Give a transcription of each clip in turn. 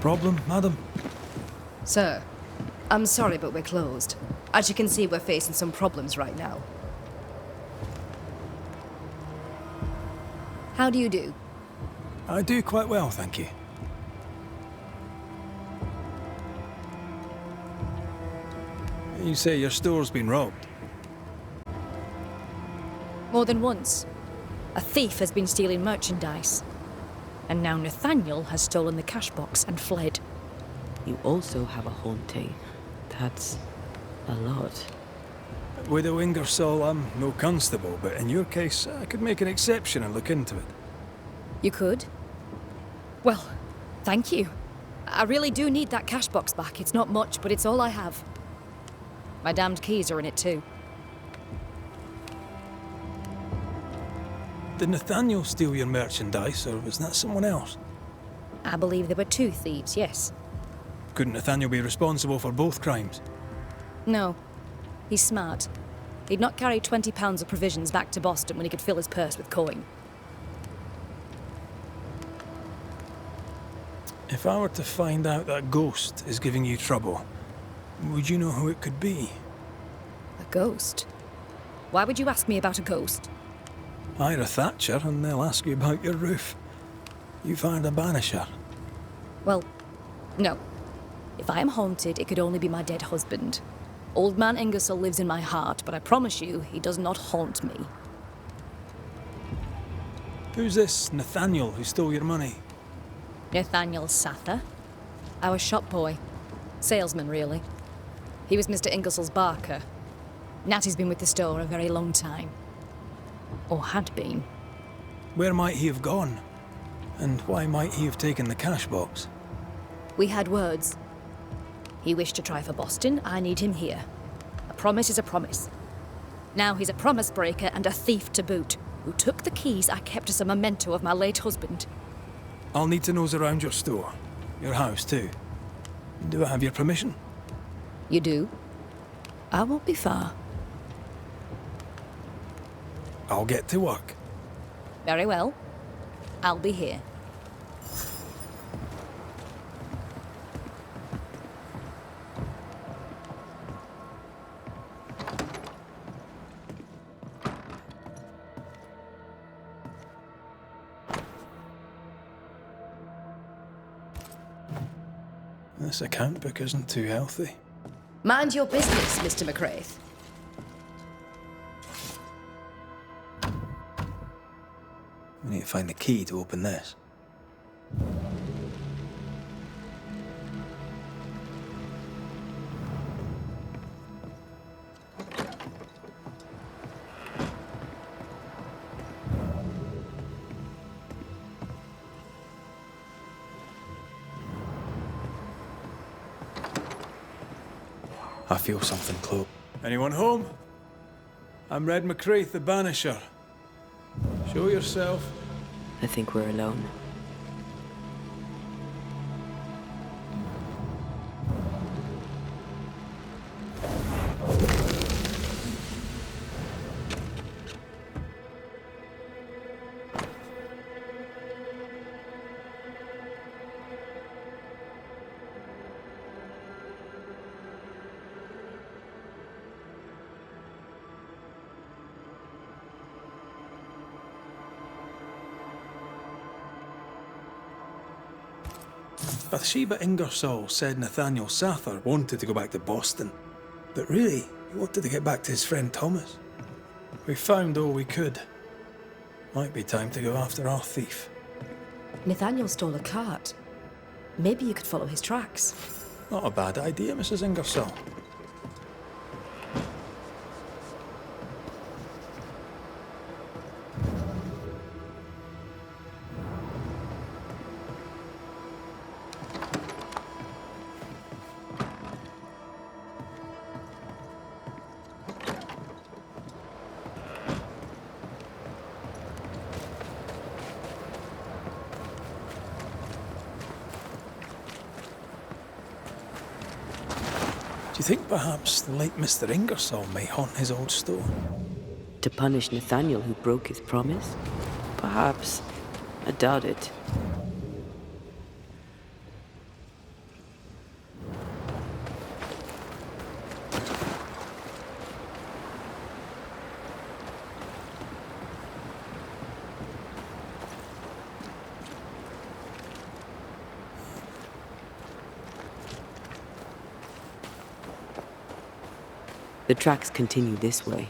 problem, madam? Sir, I'm sorry, but we're closed. As you can see, we're facing some problems right now. How do you do? I do quite well, thank you. You say your store's been robbed? More than once. A thief has been stealing merchandise. And now Nathaniel has stolen the cash box and fled. You also have a haunting. That's a lot. Widow Ingersoll, I'm no constable, but in your case, I could make an exception and look into it. You could? Well, thank you. I really do need that cash box back. It's not much, but it's all I have. My damned keys are in it too. Did Nathaniel steal your merchandise, or was that someone else? I believe there were two thieves, yes. Couldn't Nathaniel be responsible for both crimes? No. He's smart. He'd not carry 20 pounds of provisions back to Boston when he could fill his purse with coin. If I were to find out that ghost is giving you trouble, would you know who it could be? A ghost? Why would you ask me about a ghost? Hire a Thatcher and they'll ask you about your roof. You find a Banisher. Well, no. If I am haunted, it could only be my dead husband. Old man Ingersoll lives in my heart, but I promise you, he does not haunt me. Who's this Nathaniel who stole your money? Nathaniel Sather. Our shop boy. Salesman, really. He was Mr. Ingersoll's barker. Natty's been with the store a very long time. Or had been. Where might he have gone? And why might he have taken the cash box? We had words. He wished to try for Boston, I need him here. A promise is a promise. Now he's a promise breaker and a thief to boot, who took the keys I kept as a memento of my late husband. I'll need to nose around your store. Your house, too. Do I have your permission? You do? I won't be far. I'll get to work. Very well. I'll be here. This account book isn't too healthy. Mind your business, Mr. McCraith. We need to find the key to open this. I feel something close. Anyone home? I'm Red McCraith, the Banisher. Show yourself. I think we're alone. Bathsheba Ingersoll said Nathaniel Sather wanted to go back to Boston, but really, he wanted to get back to his friend Thomas. We found all we could. Might be time to go after our thief. Nathaniel stole a cart. Maybe you could follow his tracks. Not a bad idea, Mrs. Ingersoll. Do you think perhaps the late Mr. Ingersoll may haunt his old store? To punish Nathaniel who broke his promise? Perhaps. I doubt it. The tracks continue this way.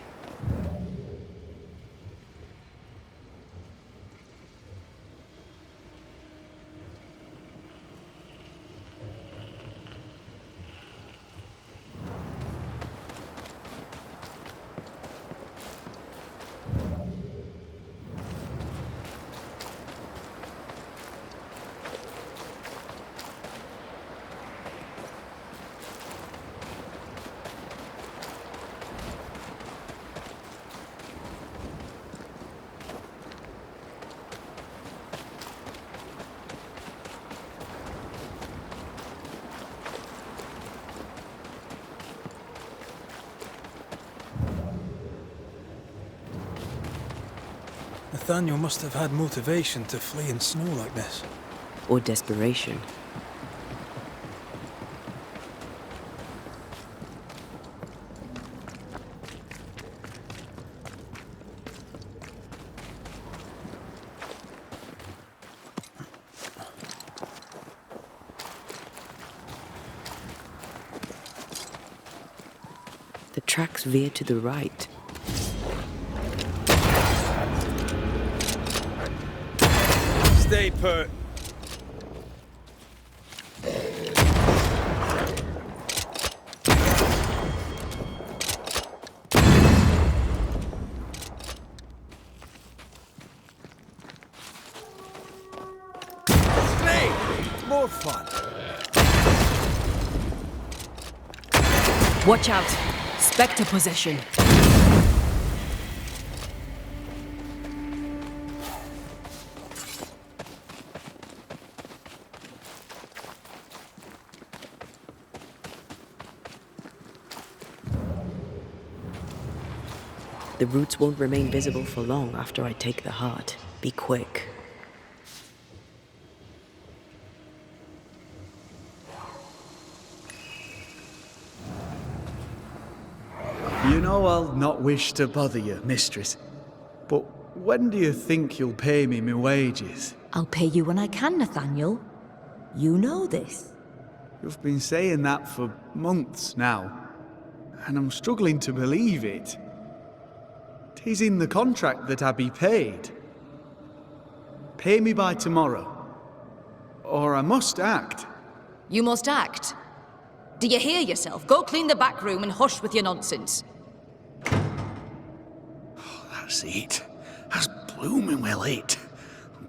Nathaniel must have had motivation to flee in snow like this. Or desperation. The tracks veer to the right. Stay put. Great! More fun. Watch out! Spectre possession. The roots won't remain visible for long after I take the heart. Be quick. You know I'll not wish to bother you, mistress. But when do you think you'll pay me my wages? I'll pay you when I can, Nathaniel. You know this. You've been saying that for months now, and I'm struggling to believe it. 'Tis in the contract that I be paid. Pay me by tomorrow, or I must act. You must act. Do you hear yourself? Go clean the back room and hush with your nonsense. That's it. That's blooming well it.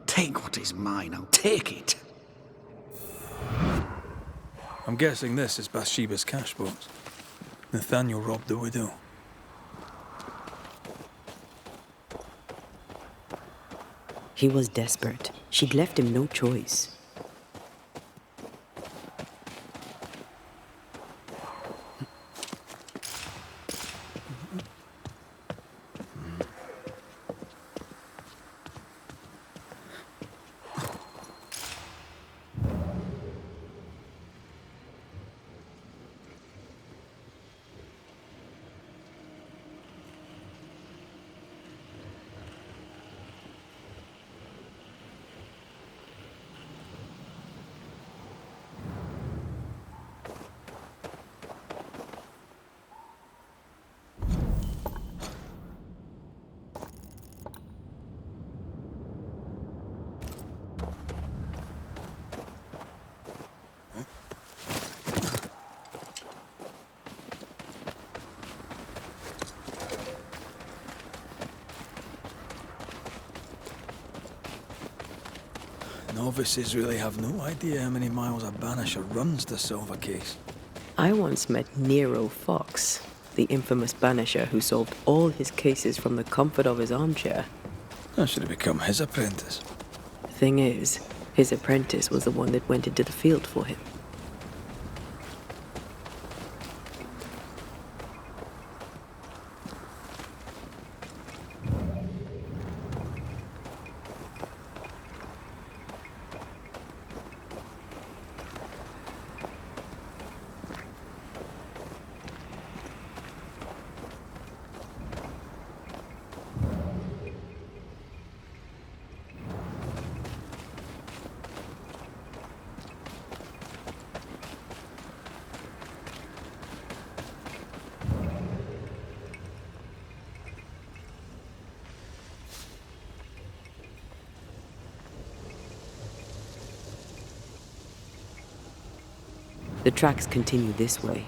Take what is mine, I'll take it. I'm guessing this is Bathsheba's cash box. Nathaniel robbed the widow. He was desperate. She'd left him no choice. Novices really have no idea how many miles a banisher runs to solve a case. I once met Nero Fox, the infamous banisher who solved all his cases from the comfort of his armchair. I should have become his apprentice. Thing is, his apprentice was the one that went into the field for him. The tracks continue this way.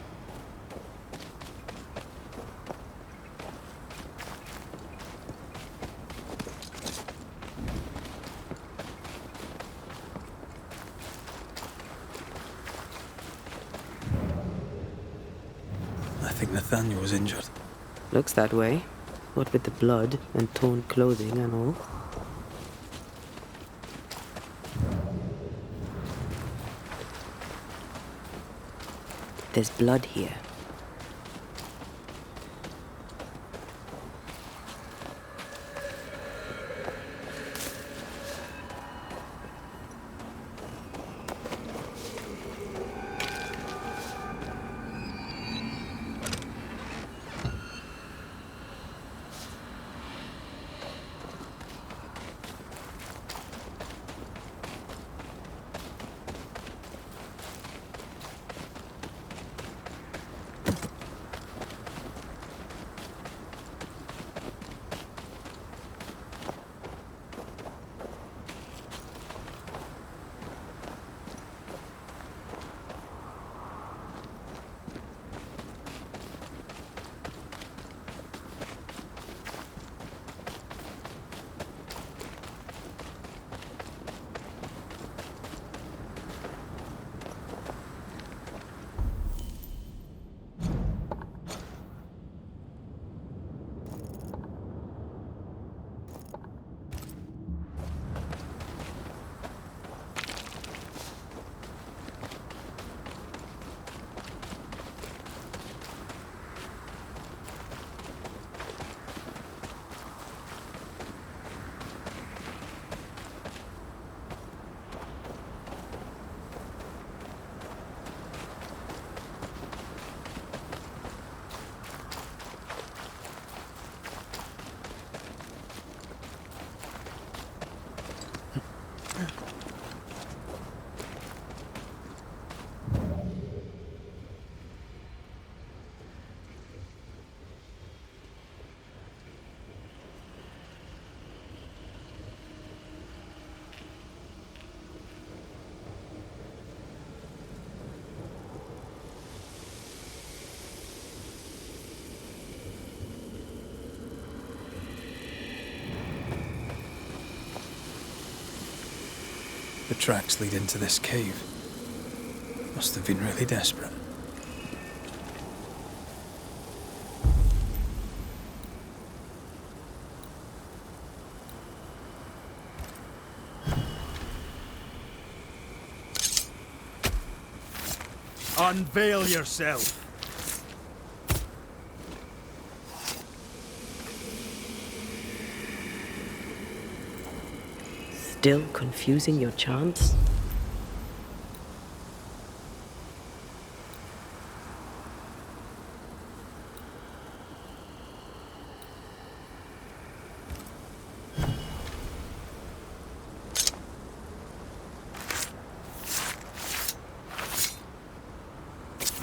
I think Nathaniel was injured. Looks that way. What with the blood and torn clothing and all. There's blood here. The tracks lead into this cave. Must have been really desperate. Unveil yourself. Still confusing your chants?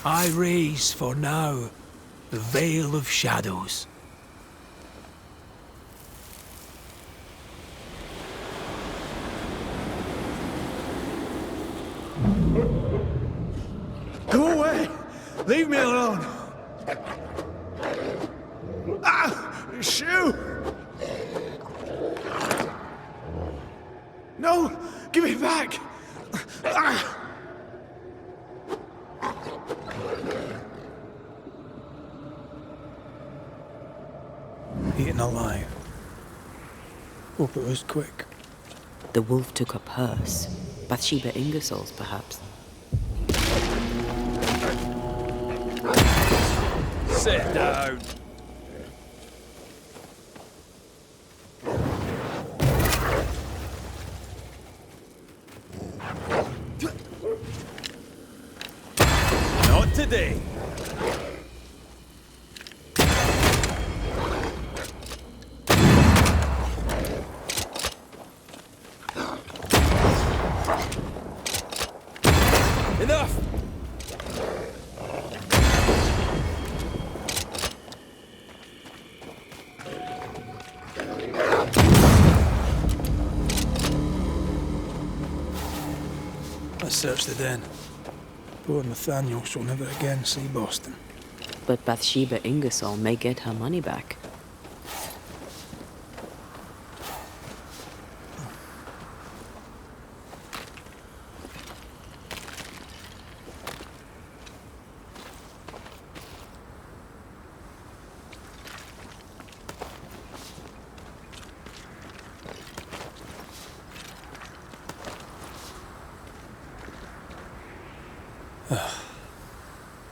I raise for now the veil of shadows. Go away! Leave me alone! Ah! Shoe! No! Give it back! Ah! Eaten alive. Hope it was quick. The wolf took her purse. Bathsheba Ingersoll's, perhaps. Sit down. Not today. Enough! Let's search the den. Poor Nathaniel shall never again see Boston. But Bathsheba Ingersoll may get her money back.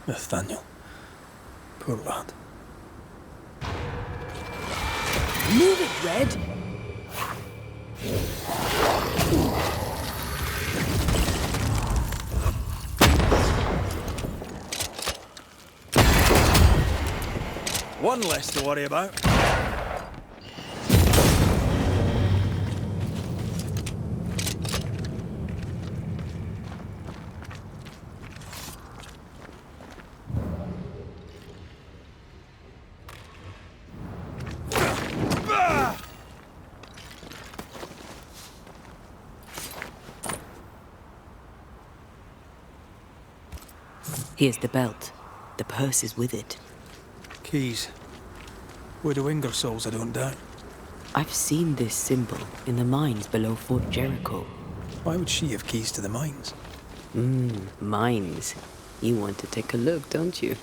Nathaniel. Poor lad. Move it, Red! One less to worry about. Here's the belt. The purse is with it. Keys. Widow Ingersoll's, I don't doubt. I've seen this symbol in the mines below Fort Jericho. Why would she have keys to the mines? Mines. You want to take a look, don't you?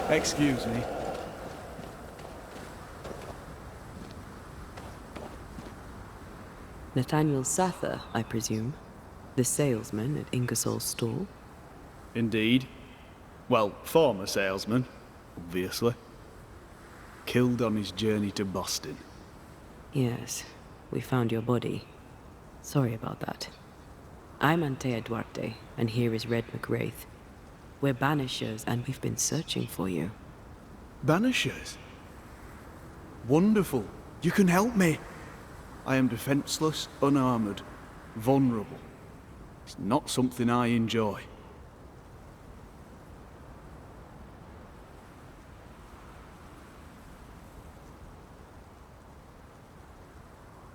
Excuse me. Nathaniel Sather, I presume. The salesman at Ingersoll's stall. Indeed. Well, former salesman, obviously. Killed on his journey to Boston. Yes, we found your body. Sorry about that. I'm Antea Duarte, and here is Red McWraith. We're Banishers, and we've been searching for you. Banishers? Wonderful. You can help me. I am defenseless, unarmored, vulnerable. It's not something I enjoy.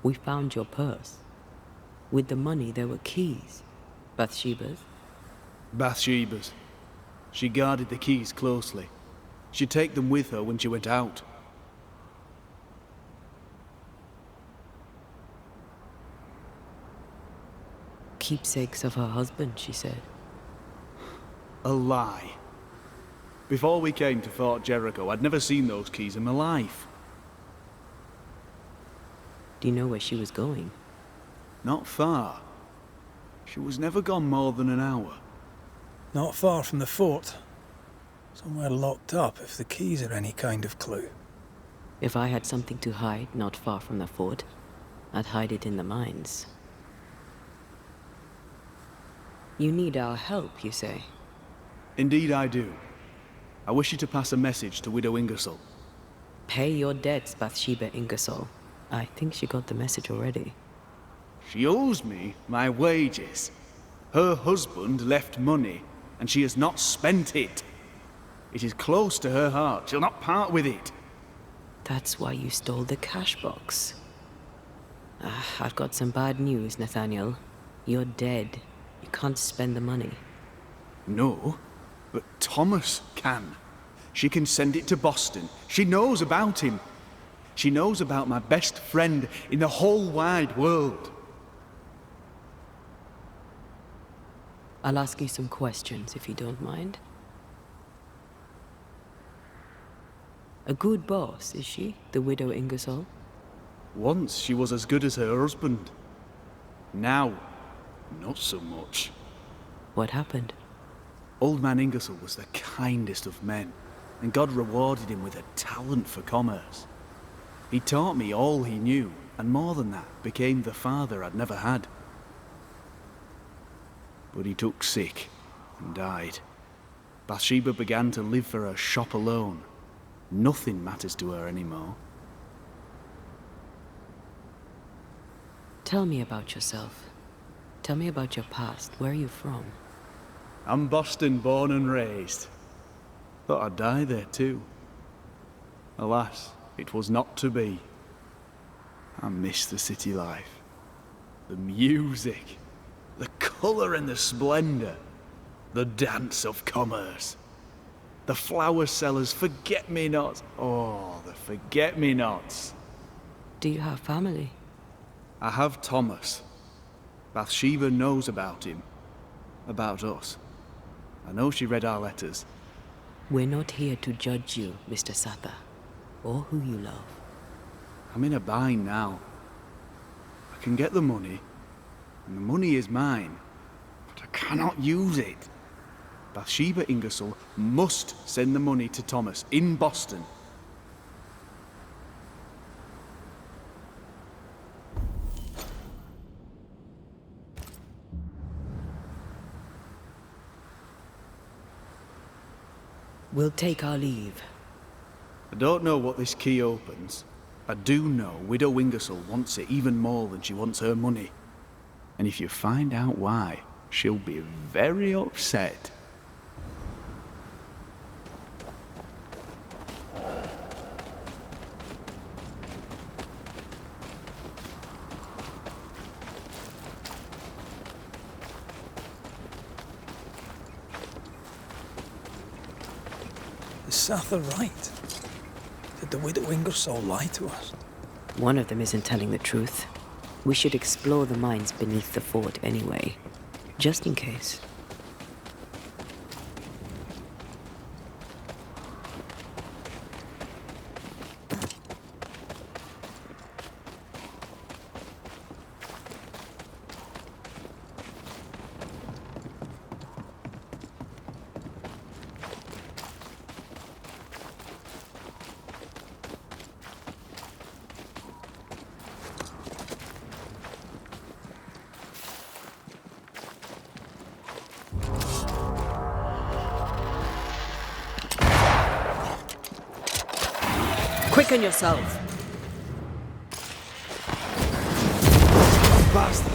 We found your purse. With the money, there were keys. Bathsheba's. Bathsheba's. She guarded the keys closely. She'd take them with her when she went out. Keepsakes of her husband, she said. A lie. Before we came to Fort Jericho, I'd never seen those keys in my life. Do you know where she was going? Not far. She was never gone more than an hour. Not far from the fort. Somewhere locked up, if the keys are any kind of clue. If I had something to hide not far from the fort, I'd hide it in the mines. You need our help, you say? Indeed I do. I wish you to pass a message to Widow Ingersoll. Pay your debts, Bathsheba Ingersoll. I think she got the message already. She owes me my wages. Her husband left money, and she has not spent it. It is close to her heart. She'll not part with it. That's why you stole the cash box. I've got some bad news, Nathaniel. You're dead. You can't spend the money. No, but Thomas can. She can send it to Boston. She knows about him. She knows about my best friend in the whole wide world. I'll ask you some questions, if you don't mind. A good boss, is she, the widow Ingersoll? Once she was as good as her husband. Now, not so much. What happened? Old man Ingersoll was the kindest of men, and God rewarded him with a talent for commerce. He taught me all he knew, and more than that, became the father I'd never had. But he took sick and died. Bathsheba began to live for her shop alone. Nothing matters to her anymore. Tell me about yourself. Tell me about your past. Where are you from? I'm Boston born and raised. Thought I'd die there too. Alas, it was not to be. I miss the city life. The music, the colour and the splendour, the dance of commerce. The flower sellers' forget-me-nots. Oh, the forget-me-nots. Do you have family? I have Thomas. Bathsheba knows about him. About us. I know she read our letters. We're not here to judge you, Mr. Sather, or who you love. I'm in a bind now. I can get the money, and the money is mine, but I cannot use it. Bathsheba Ingersoll must send the money to Thomas in Boston. We'll take our leave. I don't know what this key opens. I do know Widow Ingersoll wants it even more than she wants her money. And if you find out why, she'll be very upset. Is Sather right? Did the widow Ingersoll lie to us? One of them isn't telling the truth. We should explore the mines beneath the fort anyway, just in case. Quicken yourself! Bastard!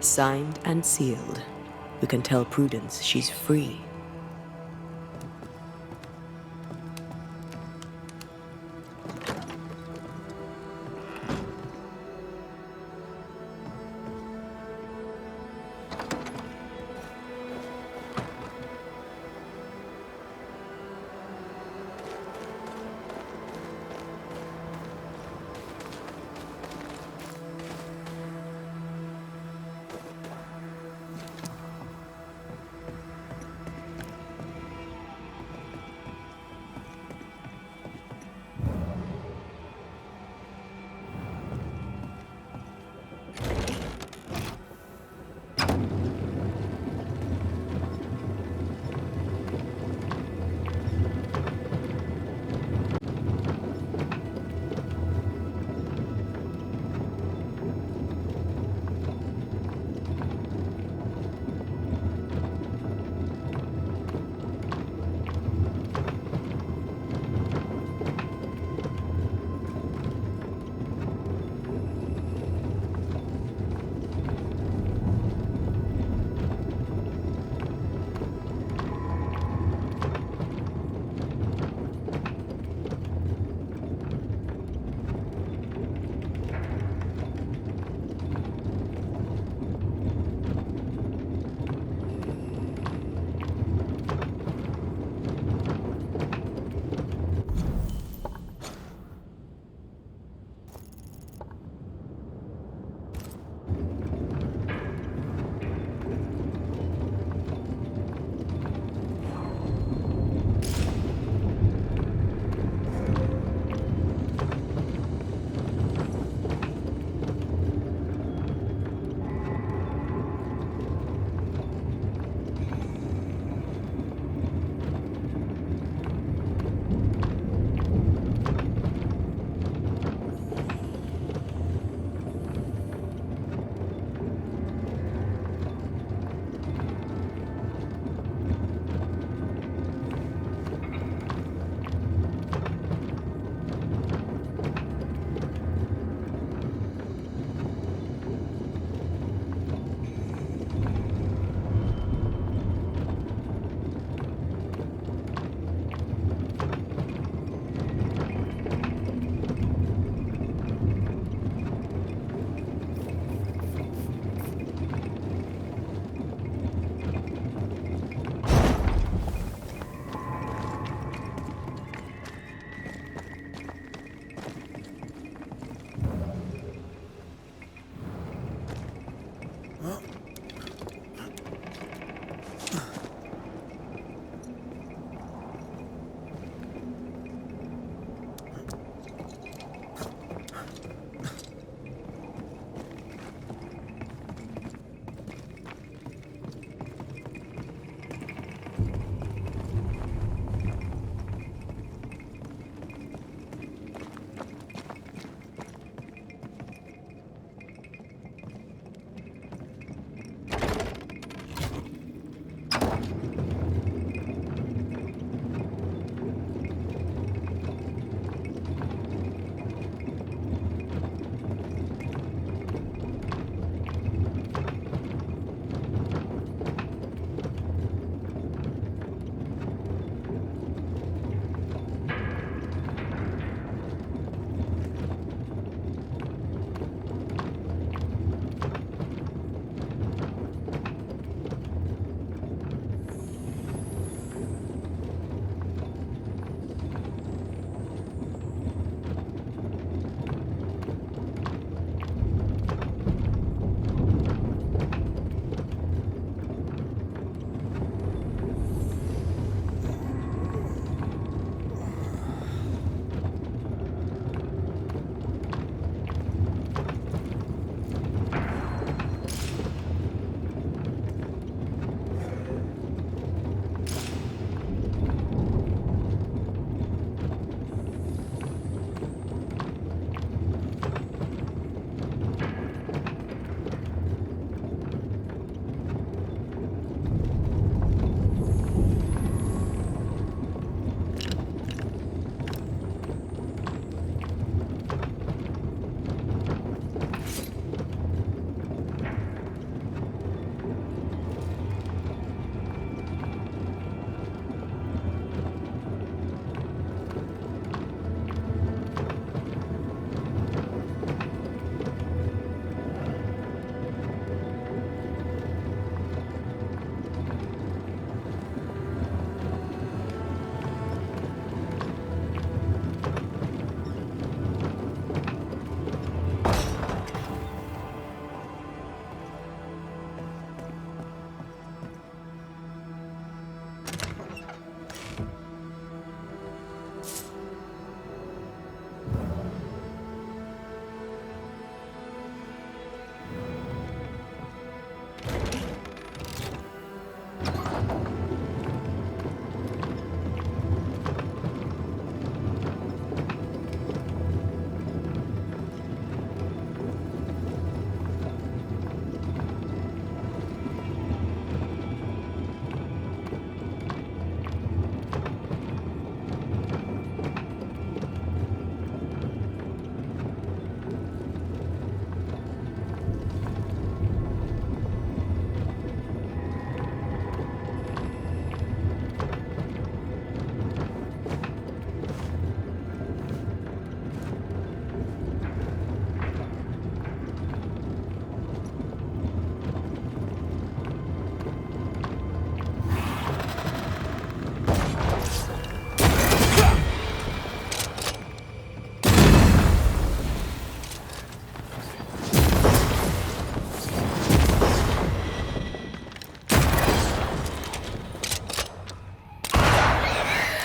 Signed and sealed. We can tell Prudence she's free.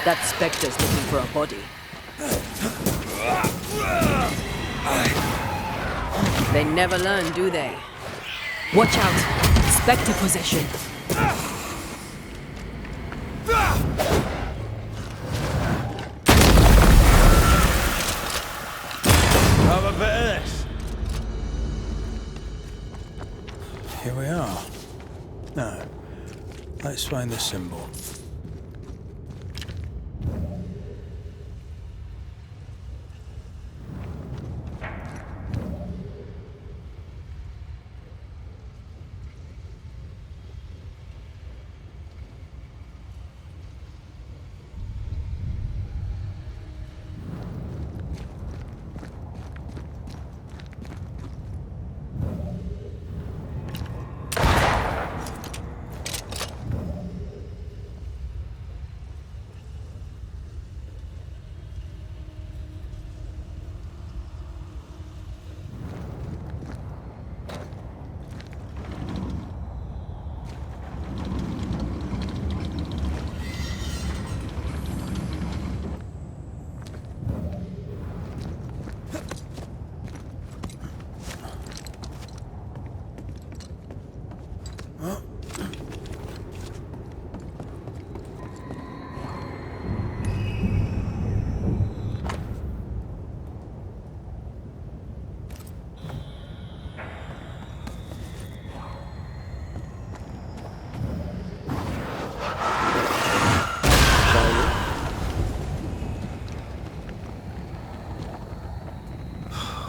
That Spectre's looking for a body. They never learn, do they? Watch out! Spectre possession. Have a bit of this. Here we are. Now, let's find the symbol.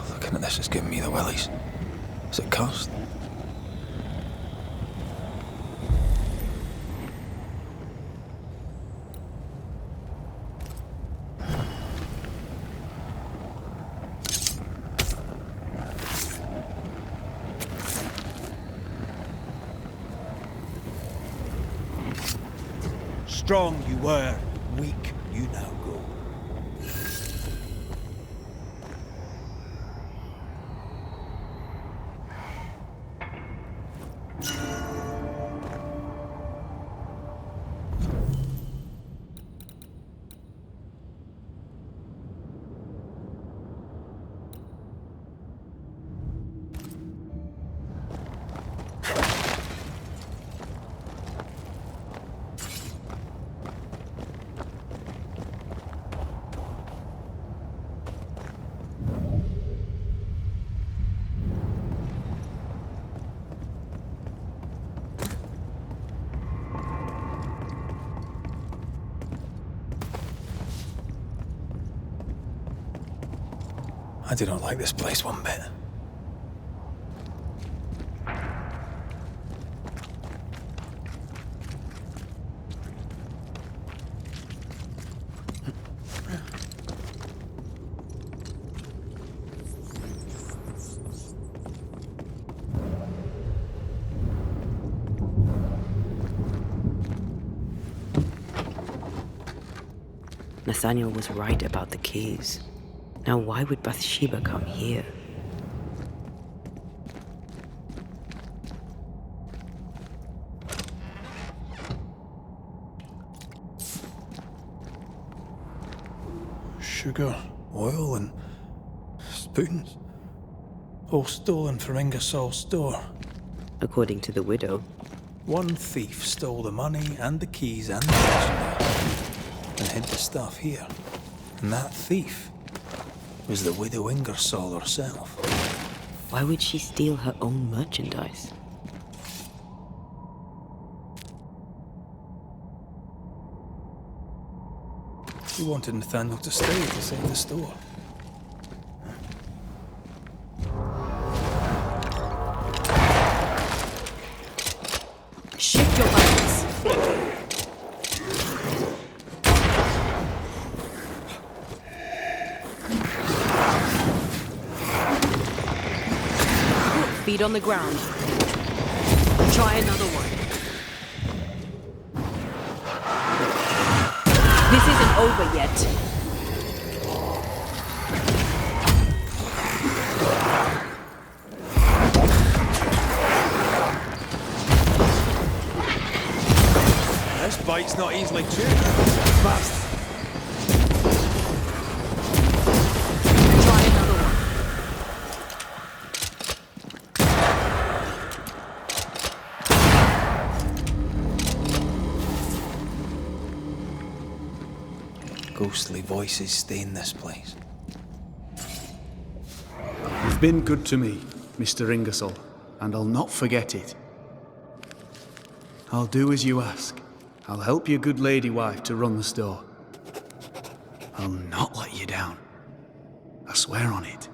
Looking at this is giving me the willies. Is it cursed? Strong you were, weak you now go. I do not like this place one bit. Nathaniel was right about the keys. Now why would Bathsheba come here? Sugar, oil, and spoons. All stolen from Ingersoll's store. According to the widow. One thief stole the money and the keys and the merchandise and hid the stuff here. And that thief was the widow Ingersoll herself. Why would she steal her own merchandise? She wanted Nathaniel to stay to save the store. Shift your buttons. Feet on the ground. Try another one. This isn't over yet. This bite's not easily chewed. Fast! Try another one. Ghostly voices stain this place. You've been good to me, Mr. Ingersoll, and I'll not forget it. I'll do as you ask. I'll help your good lady wife to run the store. I'll not let you down. I swear on it.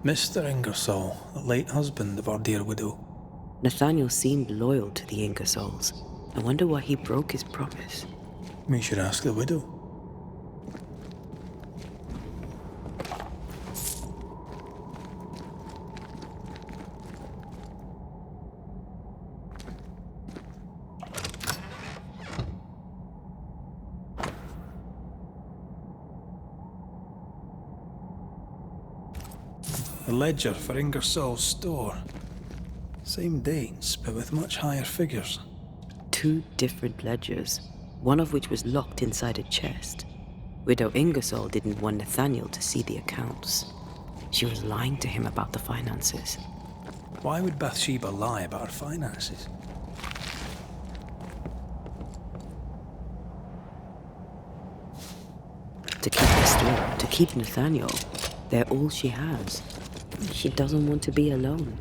Mr. Ingersoll, the late husband of our dear widow. Nathaniel seemed loyal to the Ingersolls. I wonder why he broke his promise. We should ask the widow. The ledger for Ingersoll's store. Same dates, but with much higher figures. 2 different ledgers, one of which was locked inside a chest. Widow Ingersoll didn't want Nathaniel to see the accounts. She was lying to him about the finances. Why would Bathsheba lie about her finances? To keep the store, to keep Nathaniel. They're all she has. She doesn't want to be alone.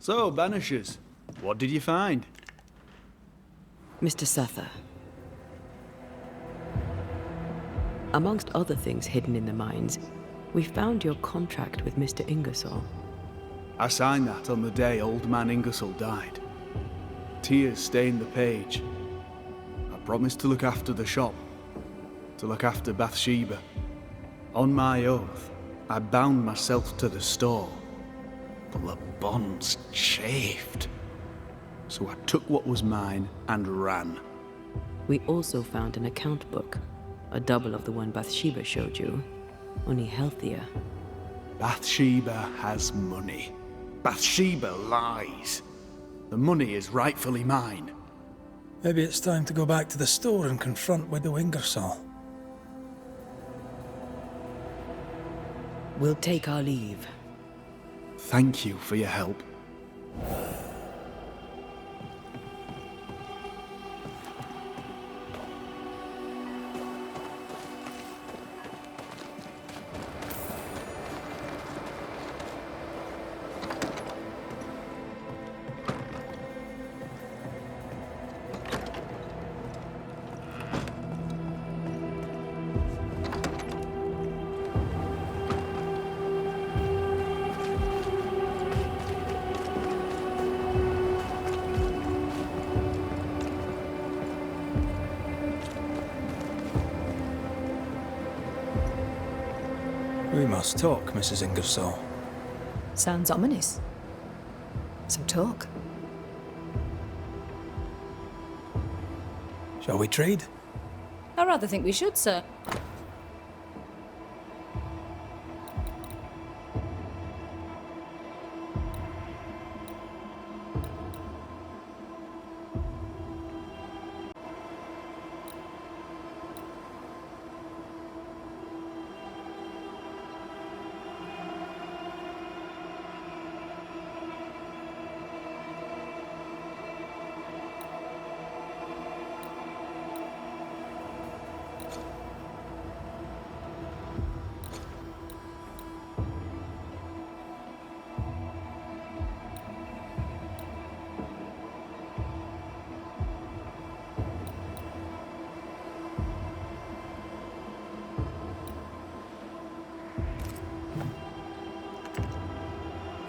So, Banishers, what did you find? Mr. Sather. Amongst other things hidden in the mines, we found your contract with Mr. Ingersoll. I signed that on the day old man Ingersoll died. Tears stained the page. I promised to look after the shop, to look after Bathsheba. On my oath, I bound myself to the store. But the bonds chafed. So I took what was mine and ran. We also found an account book, a double of the one Bathsheba showed you, only healthier. Bathsheba has money. Bathsheba lies. The money is rightfully mine. Maybe it's time to go back to the store and confront Widow Ingersoll. We'll take our leave. Thank you for your help. We must talk, Mrs. Ingersoll. Sounds ominous. So talk. Shall we trade? I rather think we should, sir.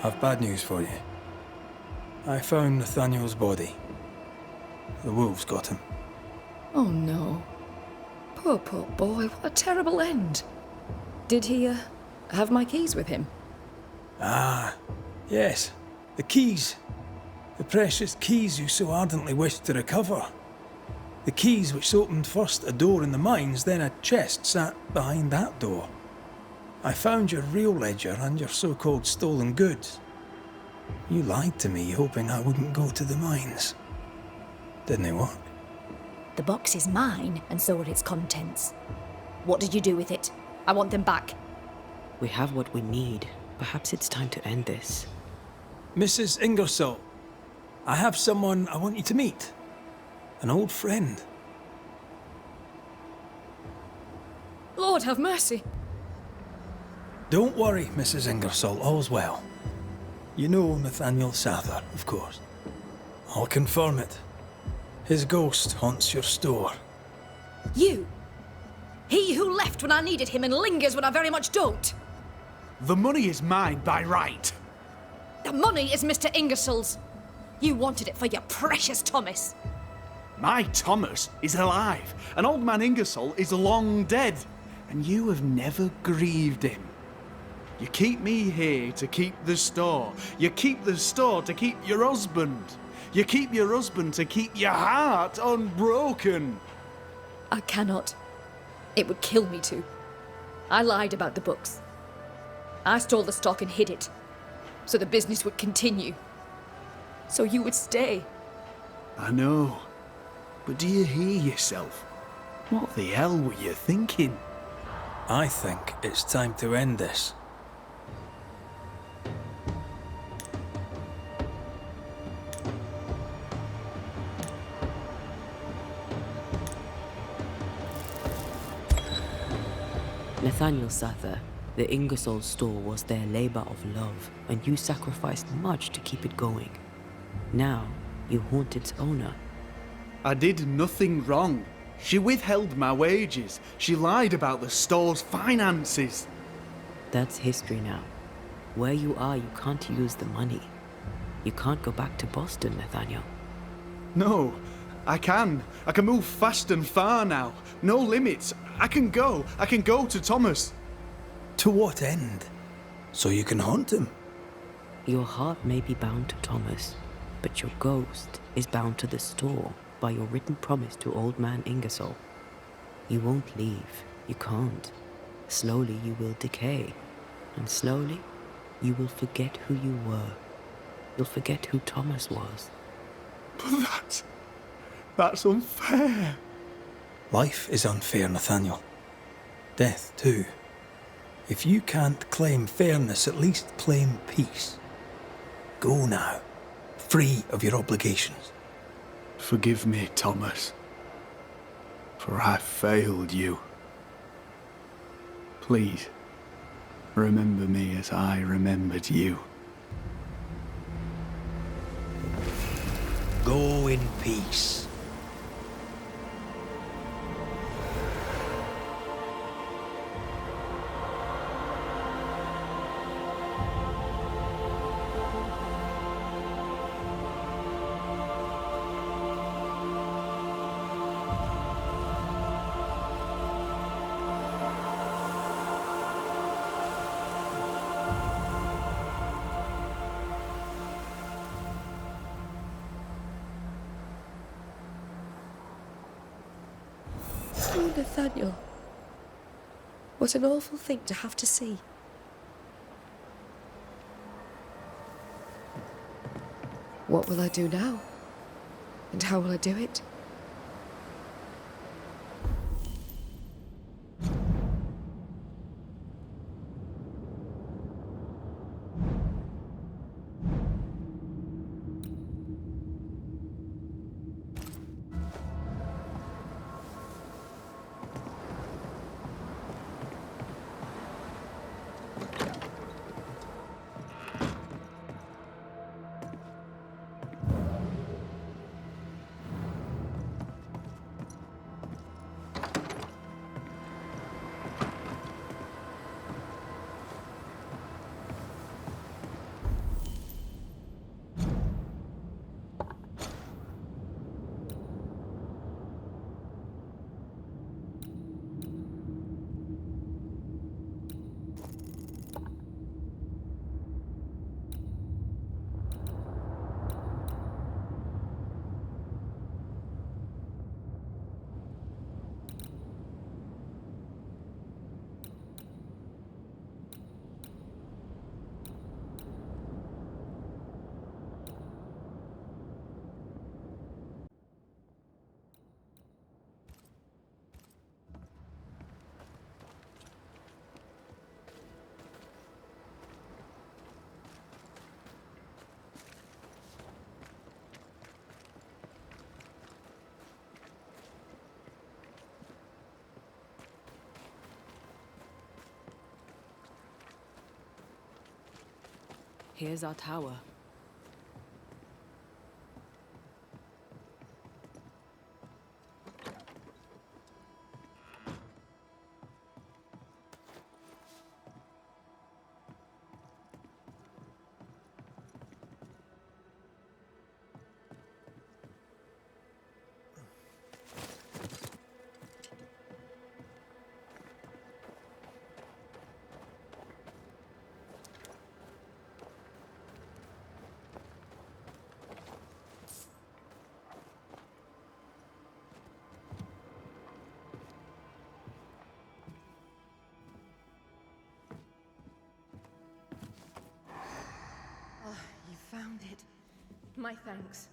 I've bad news for you. I found Nathaniel's body. The wolves got him. Oh no. Poor boy, what a terrible end. Did he, have my keys with him? Ah, yes. The keys. The precious keys you so ardently wished to recover. The keys which opened first a door in the mines, then a chest sat behind that door. I found your real ledger and your so-called stolen goods. You lied to me, hoping I wouldn't go to the mines. Didn't it work? The box is mine, and so are its contents. What did you do with it? I want them back. We have what we need. Perhaps it's time to end this. Mrs. Ingersoll, I have someone I want you to meet. An old friend. Lord have mercy. Don't worry, Mrs. Ingersoll, all's well. You know Nathaniel Sather, of course. I'll confirm it. His ghost haunts your store. You! He who left when I needed him and lingers when I very much don't! The money is mine by right. The money is Mr. Ingersoll's. You wanted it for your precious Thomas. My Thomas is alive, and old man Ingersoll is long dead, and you have never grieved him. You keep me here to keep the store. You keep the store to keep your husband. You keep your husband to keep your heart unbroken. I cannot. It would kill me to. I lied about the books. I stole the stock and hid it, so the business would continue. So you would stay. I know. But do you hear yourself? What the hell were you thinking? I think it's time to end this. Nathaniel Sather, the Ingersoll store was their labor of love, and you sacrificed much to keep it going. Now, you haunt its owner. I did nothing wrong. She withheld my wages. She lied about the store's finances. That's history now. Where you are, you can't use the money. You can't go back to Boston, Nathaniel. No, I can. I can move fast and far now. No limits. I can go. I can go to Thomas. To what end? So you can haunt him? Your heart may be bound to Thomas, but your ghost is bound to the store by your written promise to old man Ingersoll. You won't leave. You can't. Slowly you will decay, and slowly you will forget who you were. You'll forget who Thomas was. But that's unfair. Life is unfair, Nathaniel. Death, too. If you can't claim fairness, at least claim peace. Go now, free of your obligations. Forgive me, Thomas, for I failed you. Please, remember me as I remembered you. Go in peace. Oh, Nathaniel. What an awful thing to have to see. What will I do now? And how will I do it? Here's our tower. You found it. My thanks.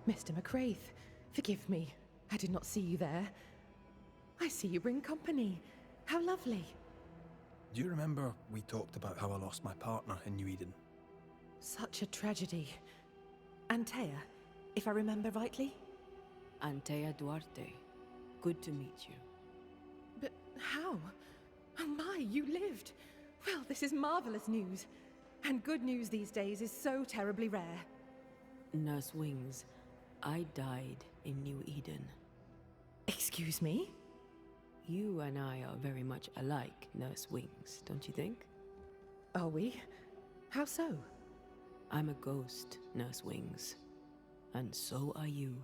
Mr. McCraith, forgive me. I did not see you there. I see you bring company. How lovely. Do you remember we talked about how I lost my partner in New Eden? Such a tragedy. Antea, if I remember rightly? Antea Duarte. Good to meet you. But how? Oh my, you lived! Well, this is marvelous news. And good news these days is so terribly rare. Nurse Wings, I died in New Eden. Excuse me? You and I are very much alike, Nurse Wings, don't you think? Are we? How so? I'm a ghost, Nurse Wings. And so are you.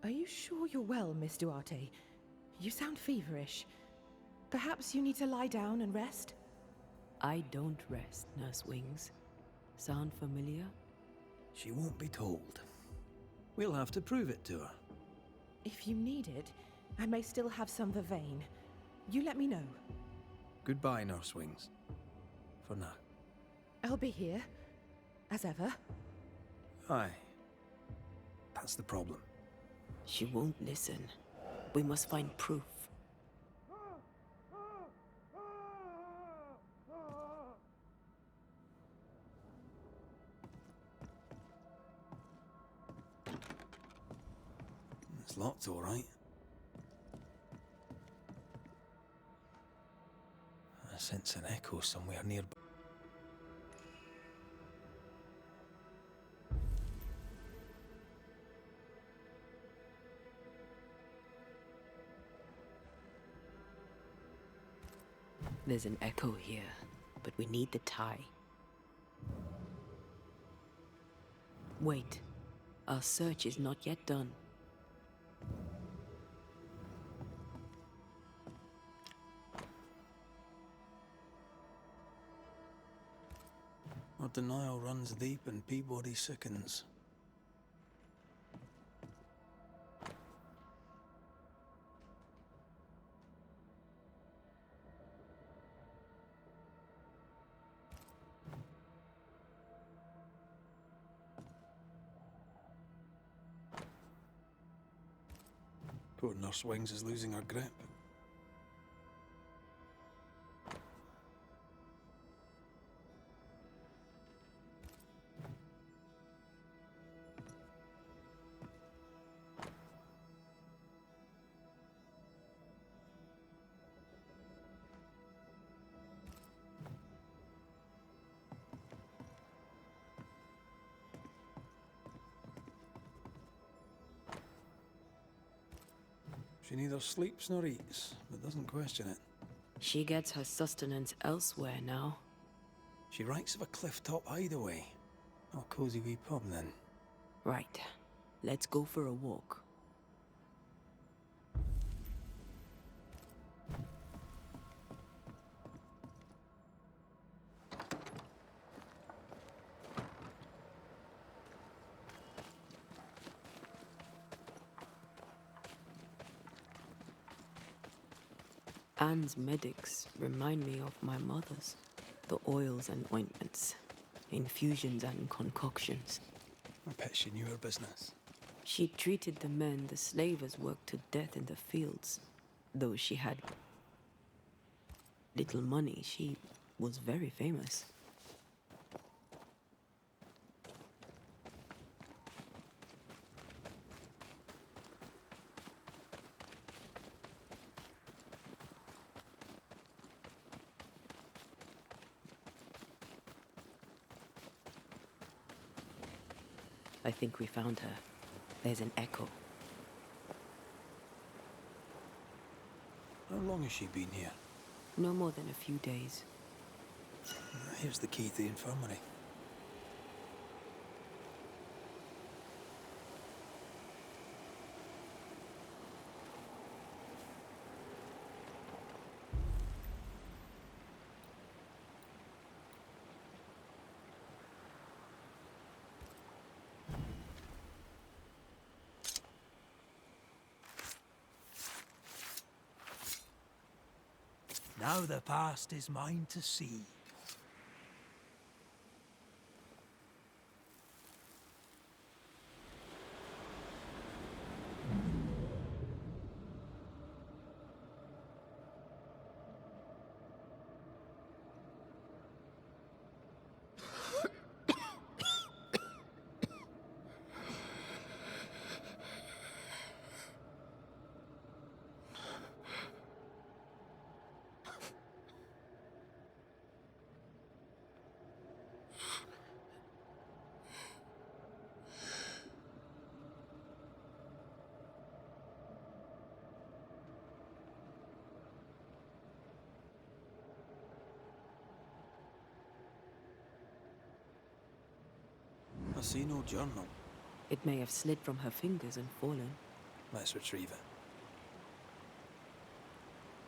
Are you sure you're well, Miss Duarte? You sound feverish. Perhaps you need to lie down and rest? I don't rest, Nurse Wings. Sound familiar? She won't be told. We'll have to prove it to her. If you need it, I may still have some vervain. You let me know. Goodbye, Nurse Wings. For now. I'll be here, as ever. Aye. That's the problem. She won't listen. We must find proof. It's locked, all right. I sense an echo somewhere nearby. There's an echo here, but we need the tie. Wait. Our search is not yet done. Our denial runs deep and Peabody sickens. Poor Nurse Wings is losing her grip. She neither sleeps nor eats, but doesn't question it. She gets her sustenance elsewhere now. She writes of a cliff-top hideaway. A cozy wee pub, then. Right. Let's go for a walk. Anne's medics remind me of my mother's. The oils and ointments, infusions and concoctions. I bet she knew her business. She treated the men the slavers worked to death in the fields. Though she had little money, she was very famous. I think we found her. There's an echo. How long has she been here? No more than a few days. Here's the key to the infirmary. Now the past is mine to see. I see no journal. It may have slid from her fingers and fallen. Let's retrieve it.